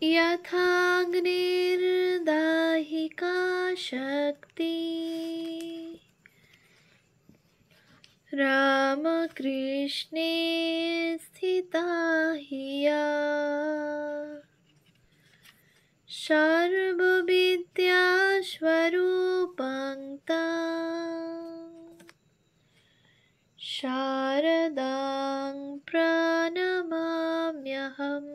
यथाग्निर्दाहिका शक्ति रामकृष्णे स्थिता हि या सर्वविद्यास्वरूपं तां शारदां प्रणमाम्यहम्।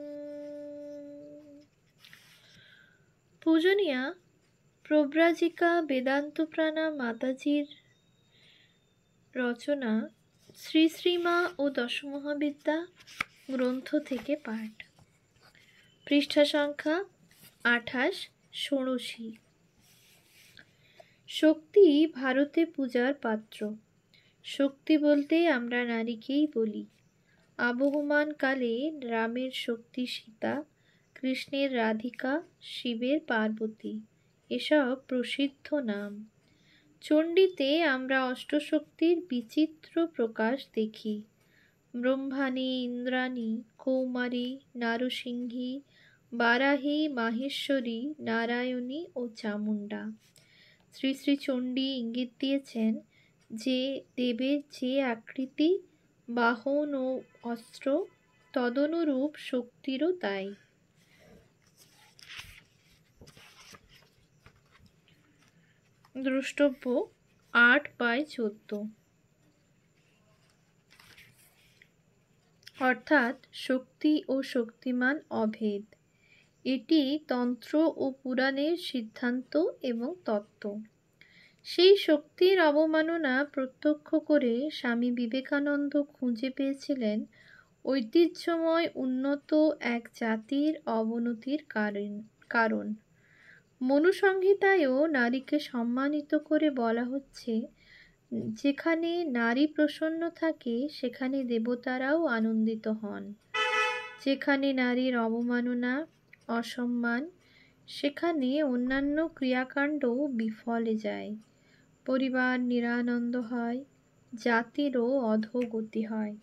पूजनिया প্রব্রাজিকা বেদান্তপ্রাণা মাতাজির রচনা শ্রী শ্রীমা ও দশমহাবিদ্যা গ্রন্থ থেকে পাঠ। পৃষ্ঠা সংখ্যা 28-86। শক্তি ভারতে পূজার পাত্র। শক্তি বলতে আমরা নারীকেই বলি। আবহমান কালে রামের শক্তি সীতা, কৃষ্ণের রাধিকা, শিবের পার্বতী, এসব প্রসিদ্ধ নাম। চণ্ডীতে আমরা অষ্টশক্তির বিচিত্র প্রকাশ দেখি। ব্রহ্মাণী, ইন্দ্রাণী, কৌমারী, নারসিংহী, বারাহী, মাহেশ্বরী, নারায়ণী ও চামুণ্ডা। শ্রী শ্রী চণ্ডী ইঙ্গিত দিয়েছেন যে দেবের যে আকৃতি, বাহন ও অস্ত্র, তদনুরূপ শক্তিরও তাই। দ্রষ্টব্য 8/14, অর্থাৎ শক্তি ও শক্তিমান অভেদ। এটি তন্ত্র ও পুরাণের সিদ্ধান্ত এবং তত্ত্ব। সেই শক্তির অবমাননা প্রত্যক্ষ করে স্বামী বিবেকানন্দ খুঁজে পেয়েছিলেন ঐতিহ্যময় উন্নত এক জাতির অবনতির কারণ। মনুসংহিতায়ও নারীকে সম্মানিত করে বলা হচ্ছে, যেখানে নারী প্রসন্ন থাকে সেখানে দেবতারাও আনন্দিত হন। যেখানে নারীর অবমাননা, অসম্মান, সেখানে অন্যান্য ক্রিয়াকাণ্ডও বিফলে যায়। পরিবার নিরানন্দ হয়, জাতিরও অধোগতি হয়।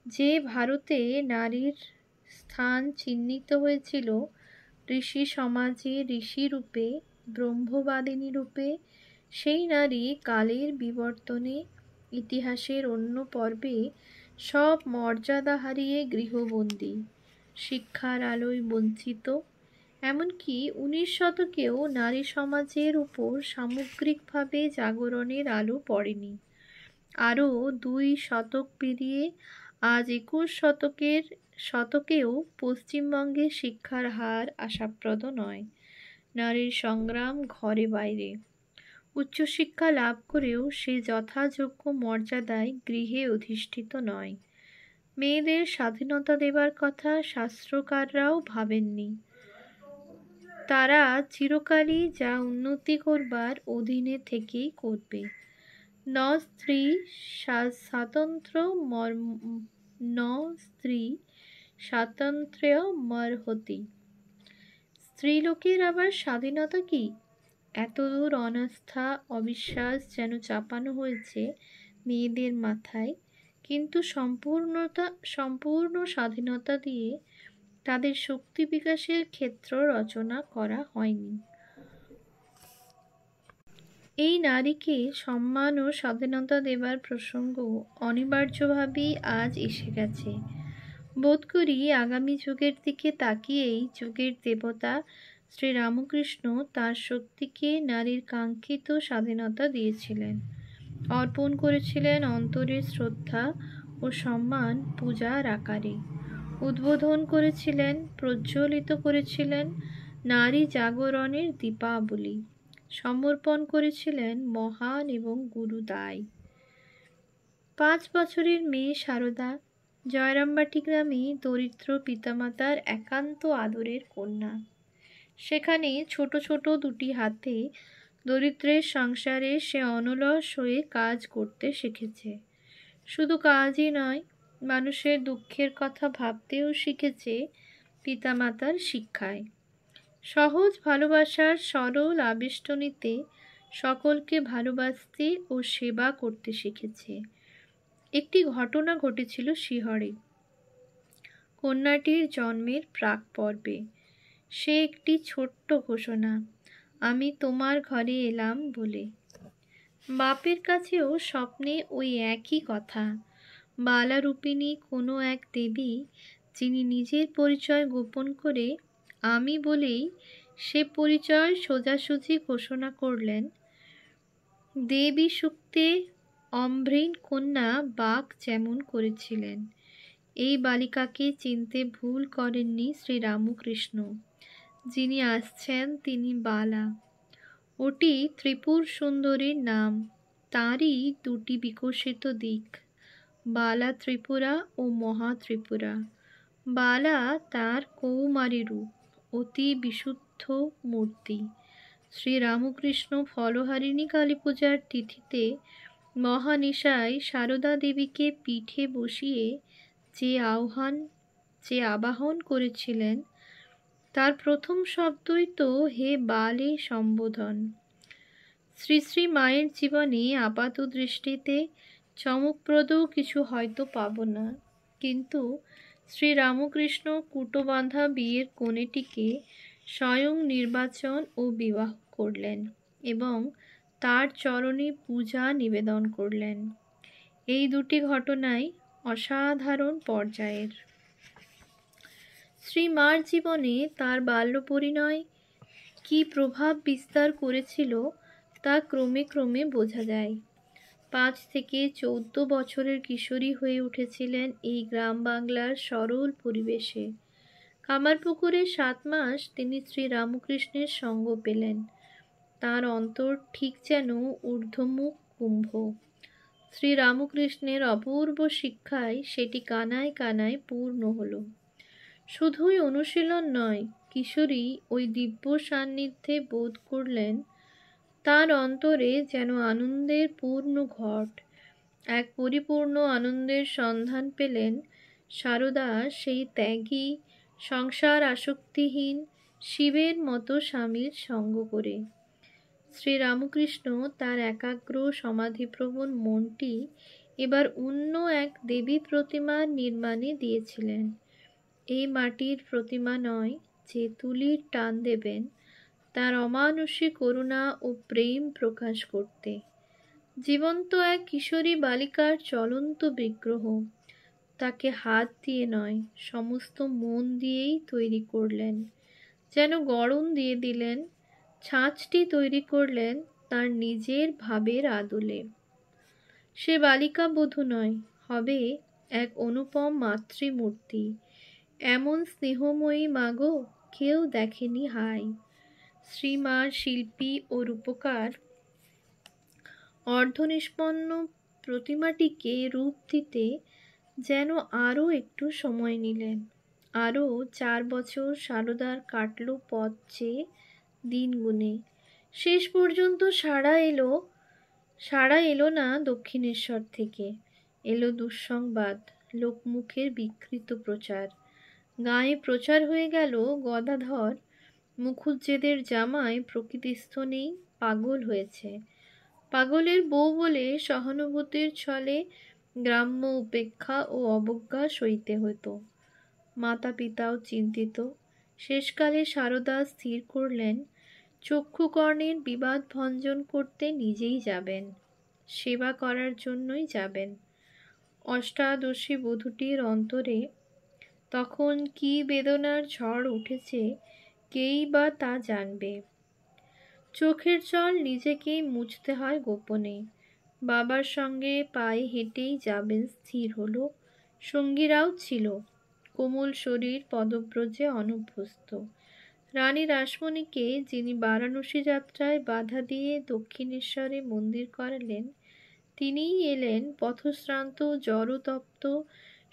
যে ভারতে নারীর স্থান চিহ্নিত হয়েছিল ঋষি সমাজে ঋষি রূপে, ব্রহ্মবাদিনী রূপে, সেই নারী কালের বিবর্তনে ইতিহাসের অন্য পর্বে সব মর্যাদা হারিয়ে গৃহবন্দী, শিক্ষার আলোয় বঞ্চিত। এমনকি 19 শতকেও নারী সমাজের উপর সামগ্রিকভাবে জাগরণের আলো পড়েনি। আরও 2 শতক পেরিয়ে আজ 21 শতকেও পশ্চিমবঙ্গে শিক্ষার হার আশাপ্রদ নয়। নারীর সংগ্রাম ঘরে বাইরে। উচ্চশিক্ষা লাভ করেও সে যথাযোগ্য মর্যাদায় গৃহে অধিষ্ঠিত নয়। মেয়েদের স্বাধীনতা দেবার কথা শাস্ত্রকাররাও ভাবেননি। তারা চিরকালই যা উন্নতি করবার অধীনে থেকেই করবে। ন স্ত্রী স্বাতন্ত্র্যমর্হতি। স্ত্রীলোকের আবার স্বাধীনতা কি? এতদূর অনাস্থা, অবিশ্বাস যেন চাপানো হয়েছে মেয়েদের মাথায়, কিন্তু সম্পূর্ণ স্বাধীনতা দিয়ে তাদের শক্তি বিকাশের ক্ষেত্র রচনা করা হয়নি। এই নারীকে সম্মান ও স্বাধীনতা দেবার প্রসঙ্গ অনিবার্যভাবেই আজ এসে গেছে। বোধ করি আগামী যুগের দিকে তাকিয়েই যুগের দেবতা শ্রীরামকৃষ্ণ তাঁর শক্তিকে নারীর কাঙ্ক্ষিত স্বাধীনতা দিয়েছিলেন, অর্পণ করেছিলেন অন্তরের শ্রদ্ধা ও সম্মান পূজার আকারে, উদ্বোধন করেছিলেন, প্রজ্বলিত করেছিলেন নারী জাগরণের দীপাবলি, সমর্পণ করেছিলেন মহান এবং গুরুদায়। 5 বছরের মেয়ে সারদা জয়রামবাটি গ্রামে দরিদ্র পিতামাতার একান্ত আদরের কন্যা। সেখানে ছোট ছোট 2টি হাতে দরিদ্রের সংসারে সে অনলস হয়ে কাজ করতে শিখেছে। শুধু কাজই নয়, মানুষের দুঃখের কথা ভাবতেও শিখেছে পিতামাতার শিক্ষায়। সহজ ভালোবাসার সরল আবেষ্টনীতে সকলকে ভালোবাসতে ও সেবা করতে শিখেছে। একটি ঘটনা ঘটেছিল শিহরে, কন্যাটির জন্মের প্রাক পর্বে। সে একটি ছোট্ট ঘোষণা, আমি তোমার ঘরে এলাম বলে। বাপের কাছেও স্বপ্নে ওই একই কথা। বালারূপিণী কোনো এক দেবী, যিনি নিজের পরিচয় গোপন করে আমি বলেই সে পরিচয় সোজাসুজি ঘোষণা করলেন। দেবী সূক্তে অমৃণ কন্যা বাক যেমন করেছিলেন। এই বালিকাকে চিনতে ভুল করেননি শ্রীরামকৃষ্ণ। যিনি আসছেন তিনি বালা। ওটি ত্রিপুর সুন্দরীর নাম। তাঁরই দুটি বিকশিত দিক, বালা ত্রিপুরা ও মহা ত্রিপুরা। বালা তার কৌমারী রূপ, অতি বিশুদ্ধ মূর্তি। শ্রীরামকৃষ্ণ ফলহারিণী কালী পূজার তিথিতে মহানিশায় সারদা দেবীকে পিঠে বসিয়ে যে আবাহন করেছিলেন, তার প্রথম শব্দই তো হে বালে সম্বোধন। শ্রী শ্রী মায়ের জীবনে আপাত দৃষ্টিতে চমকপ্রদ কিছু হয়তো পাব না, কিন্তু শ্রীরামকৃষ্ণ কুটোবাঁধা বিয়ের কনেটিকে স্বয়ং নির্বাচন ও বিবাহ করলেন এবং তার চরণে পূজা নিবেদন করলেন। এই দুটি ঘটনাই অসাধারণ পর্যায়ের। শ্রীমার জীবনে তার বাল্য পরিণয় কি প্রভাব বিস্তার করেছিল তা ক্রমে ক্রমে বোঝা যায়। 5 থেকে 14 বছরের কিশোরী হয়ে উঠেছিলেন এই গ্রাম বাংলার সরল পরিবেশে। কামারপুকুরে 7 মাস তিনি শ্রীরামকৃষ্ণের সঙ্গ পেলেন। তার অন্তর ঠিক যেন ঊর্ধ্বমুখ কুম্ভ। শ্রীরামকৃষ্ণের অপূর্ব শিক্ষায় সেটি কানায় কানায় পূর্ণ হল। শুধুই অনুশীলন নয়, কিশোরী ওই দিব্য সান্নিধ্যে বোধ করলেন তার অন্তরে যেন আনন্দের পূর্ণ ঘট। এক পরিপূর্ণ আনন্দের সন্ধান পেলেন সারদা সেই ত্যাগী, সংসার আসক্তিহীন শিবের মতো স্বামীর সঙ্গ করে। শ্রীরামকৃষ্ণ তার একাগ্র সমাধিপ্রবণ মনটি এবার অন্য এক দেবী প্রতিমার নির্মাণে দিয়েছিলেন। এই মাটির প্রতিমা নয় যে তুলির টান দেবেন তার অমানুষী করুণা ও প্রেম প্রকাশ করতে। জীবন্ত এক কিশোরী বালিকার চলন্ত বিগ্রহ। তাকে হাত দিয়ে নয়, সমস্ত মন দিয়েই তৈরি করলেন। যেন গড়ন দিয়ে দিলেন, ছাঁচটি তৈরি করলেন তার নিজের ভাবের আদলে। সে বালিকা বধূ নয়, হবে এক অনুপম মাতৃমূর্তি। এমন স্নেহময়ী মাগো কেউ দেখেনি হায়। শ্রীমার শিল্পী ও রূপকার অর্ধনিষ্পন্ন প্রতিমাটিকে রূপ দিতে যেন আরও একটু সময় নিলেন। আরও 4 বছর সারদার কাটল পথ চেয়ে, দিন গুনে। শেষ পর্যন্ত সাড়া এলো না দক্ষিণেশ্বর থেকে। এলো দুঃসংবাদ, লোকমুখের বিকৃত প্রচার। গায়ে প্রচার হয়ে গেল গদাধর মুখুজ্জেদের জামাই প্রকৃতিস্থ নেই, পাগল হয়েছে। পাগলের বউ বলে সহানুভূতির ছলে গ্রাম্য উপেক্ষা ও অবজ্ঞা সইতে হতো। মাতা পিতাও চিন্তিত। শেষকালে সারদা স্থির করলেন চক্ষুকর্ণের বিবাদ ভঞ্জন করতে নিজেই যাবেন, সেবা করার জন্যই যাবেন। অষ্টাদশী বধূটির অন্তরে তখন কি বেদনার ঝড় উঠেছে কেই বা তা জানবে। চোখের জল নিজেকেই মুছতে হয় গোপনে। বাবার সঙ্গে পায়ে হেঁটেই যাবেন স্থির হলো। সঙ্গীরাও ছিল, কোমল শরীর পদব্রজে অনভ্যস্ত। রানী রাসমণিকে যিনি বারাণসী যাত্রায় বাধা দিয়ে দক্ষিণেশ্বরে মন্দির করালেন, তিনিই এলেন পথশ্রান্ত জড়তপ্ত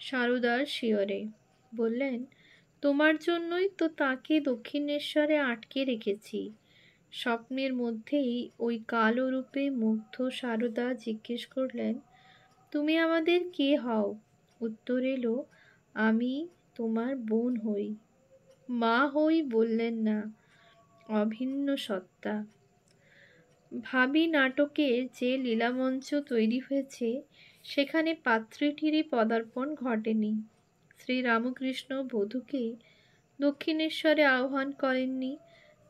সারদার শিয়রে। বললেন, তোমার জন্যই তো তাকে দক্ষিণেশ্বরে আটকে রেখেছি। স্বপ্নের মধ্যেই ওই কালো রূপে মুগ্ধ সারদা জিজ্ঞেস করলেন, তুমি আমাদের কে হও? উত্তর এলো, আমি তোমার বোন হই। মা হই বললেন না, অভিন্ন সত্তা। ভাবী নাটকের যে লীলামঞ্চ তৈরি হয়েছে সেখানে পাত্রীটিরই পদার্পণ ঘটেনি। শ্রীরামকৃষ্ণ বধূকে দক্ষিণেশ্বরে আহ্বান করেননি,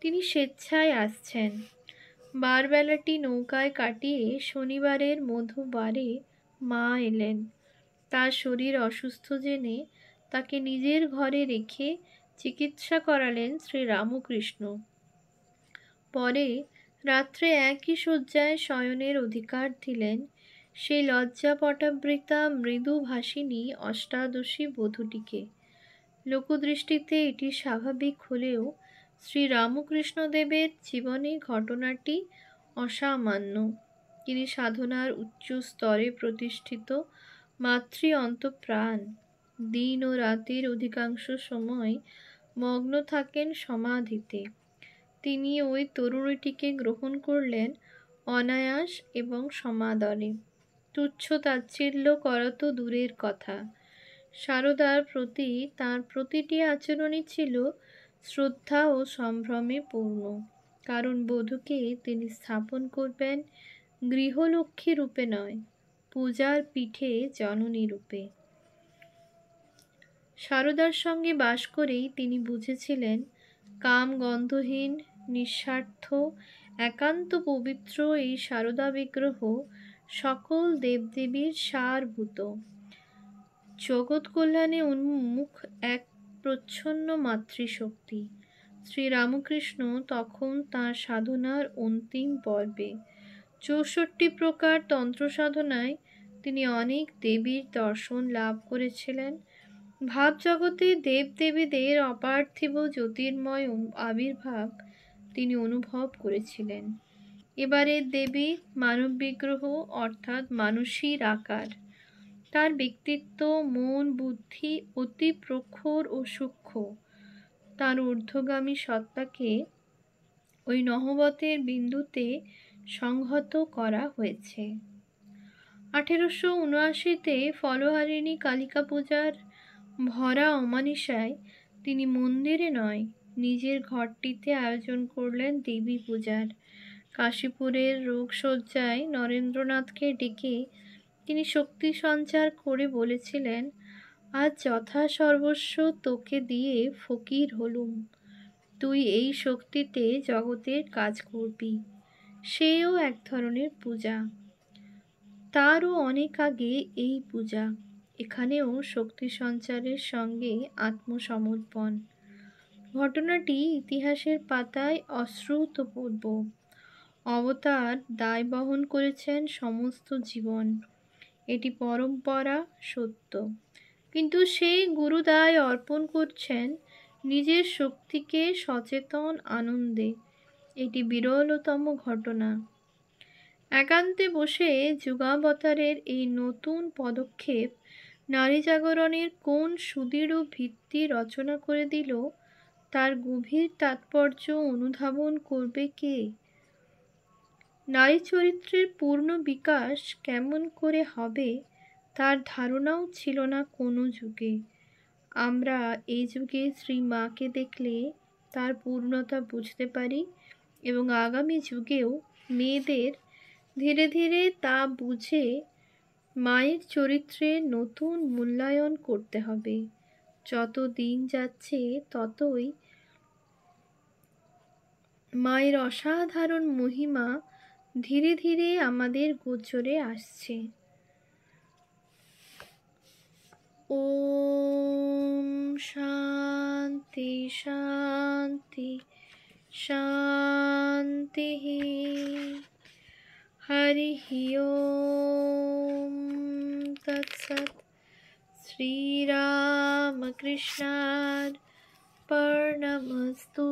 তিনি স্বেচ্ছায় আসছেন। বারবেলাটি নৌকায় কাটিয়ে শনিবারের মধুবারে মা এলেন। তার শরীর অসুস্থ জেনে তাকে নিজের ঘরে রেখে চিকিৎসা করালেন শ্রীরামকৃষ্ণ। পরে রাত্রে একই শয্যায় শয়নের অধিকার দিলেন সেই লজ্জাপটাবৃতা মৃদুভাষিনী অষ্টাদশী বধূটিকে। লোকদৃষ্টিতে এটি স্বাভাবিক হলেও শ্রীরামকৃষ্ণদেবের জীবনে ঘটনাটি অসামান্য। তিনি সাধনার উচ্চ স্তরে প্রতিষ্ঠিত মাতৃ অন্তঃপ্রাণ। দিন ও রাতের অধিকাংশ সময় মগ্ন থাকেন সমাধিতে। তিনি ওই তরুণীটিকে গ্রহণ করলেন অনায়াস এবং সমাদরে। তুচ্ছ তাচ্ছিল্য করা তো দূরের কথা, সারদার প্রতি তাঁর প্রতিটি আচরণই ছিল শ্রদ্ধা ও সম্ভ্রমে পূর্ণ। কারণ বধূকে তিনি স্থাপন করবেন গৃহলক্ষ্মী রূপে নয়, পূজার পিঠে জননী রূপে। সারদার সঙ্গে বাস করেই তিনি বুঝেছিলেন কাম গন্ধহীন, নিঃস্বার্থ, একান্ত পবিত্র এই সারদা বিগ্রহ সকল দেবদেবীর সারভূত, জগৎ কল্যাণে উন্মুখ এক প্রচ্ছন্ন মাতৃশক্তি। শ্রীরামকৃষ্ণ তখন তাঁর সাধনার অন্তিম পর্বে। 64 প্রকার তন্ত্র সাধনায় তিনি অনেক দেবীর দর্শন লাভ করেছিলেন। ভাবজগতে দেবদেবীদের অপার্থিব জ্যোতির্ময় আবির্ভাব তিনি অনুভব করেছিলেন। এবারের দেবী মানব বিগ্রহ, অর্থাৎ মানুষীর আকার। তার ব্যক্তিত্ব, মন, বুদ্ধি অতি প্রখর ও সূক্ষ্ম। তার ঊর্ধ্বগামী সত্তাকে ওই নহবতের বিন্দুতে সংহত করা হয়েছে। 1879-তে ফলহারিণী কালিকা পূজার ভরা অমানিসায় তিনি মন্দিরে নয়, নিজের ঘরটিতে আয়োজন করলেন দেবী পূজার। কাশীপুরের রোগশয্যায় নরেন্দ্রনাথকে ডেকে তিনি শক্তি সঞ্চার করে বলেছিলেন, আজ যথা সর্বস্ব তোকে দিয়ে ফকির হলুম, তুই এই শক্তিতে জগতের কাজ করবি। সেও এক ধরনের পূজা। তারও অনেক আগে এই পূজা। এখানেও শক্তি সঞ্চারের সঙ্গে আত্মসমর্পণ। ঘটনাটি ইতিহাসের পাতায় অশ্রুতপূর্ব। অবতার দায় বহন করেছেন সমস্ত জীবন, এটি পরম্পরা, সত্য। কিন্তু সেই গুরুদায় অর্পণ করছেন নিজের শক্তিকে সচেতন আনন্দে, এটি বিরলতম ঘটনা। একান্তে বসে যুগাবতারের এই নতুন পদক্ষেপ নারী জাগরণের কোন সুদৃঢ় ভিত্তি রচনা করে দিল, তার গভীর তাৎপর্য অনুধাবন করবে কে? নারী চরিত্রের পূর্ণ বিকাশ কেমন করে হবে তার ধারণাও ছিল না কোনো যুগে। আমরা এই যুগে শ্রী মাকে দেখলে তার পূর্ণতা বুঝতে পারি এবং আগামী যুগেও মেয়েদের ধীরে ধীরে তা বুঝে মায়ের চরিত্রে নতুন মূল্যায়ন করতে হবে। যত দিন যাচ্ছে ততই মায়ের অসাধারণ মহিমা ধীরে ধীরে আমাদের গোচরে আসছে। ওম শান্তি শান্তি শান্তি। হরি ওম তৎসৎ। শ্রীরামকৃষ্ণার্পণমস্তু।